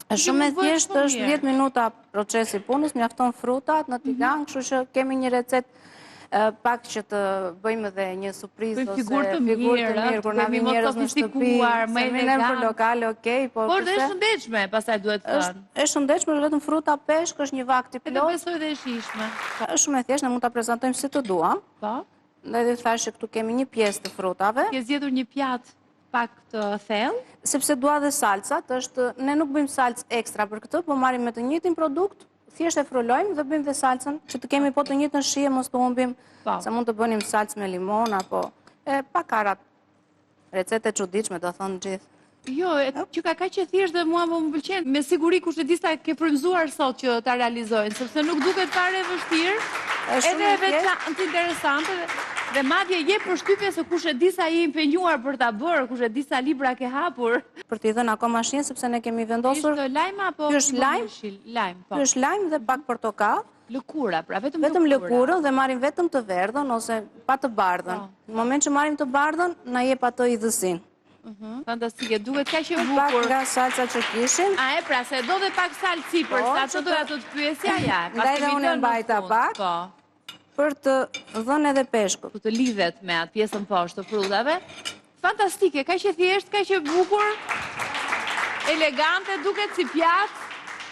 Është shumë e thjeshtë, është 10 minuta procesi punës, mjafton frutat në tigan, kështu që kemi një recetë pak që të bëjmë dhe një surprizë ose figurë të mirë, kur na vjen njerëz në shtëpi, më elegant për lokale, okej, po. Por dhe është shëndetshme, pastaj duhet thënë. Është shëndetshme, vetëm fruta, peshk, është një vakt i plot. Edhe besoj dhe e shijshme. Është shumë e thjeshtë, ne mund ta prezantojmë si të duam. Po. Dhe thashë këtu kemi një pjesë të frutave. Ke zgjedhur një pjatë pak të thellë? Sepse dua dhe salcat, ne nuk bëjmë salcë ekstra për këtë, po marrim me të njëjtin produkt, thjesht e frulojmë dhe bëjmë dhe salcën, që të kemi po të njëjtën shije, mos të humbim, se mund të bënim salcë me limon, apo pa karat, recete çuditshme, do thonë gjithë. Jo, që ka kaq e thjesht dhe mua më pëlqen. Me siguri kush e di sa ke frymzuar sot që ta realizojnë, sepse nuk duket fare e vështirë, edhe e veçantë interesante. Dhe madje je përshtypje se kush e di sa je impenjuar për ta bërë, kush e di sa libra ke hapur. Për t'i dhënë akoma shihen, sepse ne kemi vendosur. Është lajm apo? Ky është lajm. Lajm, po. Ky është lajm dhe pak portokall. Lëkura, pra vetëm lëkurën dhe marrim vetëm të verdhën ose pa të bardhën. Në moment që marrim të bardhën, na jep atë idhësin. Fantastike, duket kaq e bukur. Pak nga salca që kishim. A pra, se do dhe pak salë sipër, sa që doja të të pyesja, ja. Ndaj dhe unë e mbajta pak. Për të dhënë edhe peshkut. Për të lidhet me atë pjesën poshtë të frutave. Fantastike, kaq e thjeshtë, kaq e bukur, elegante, duket si pjatë.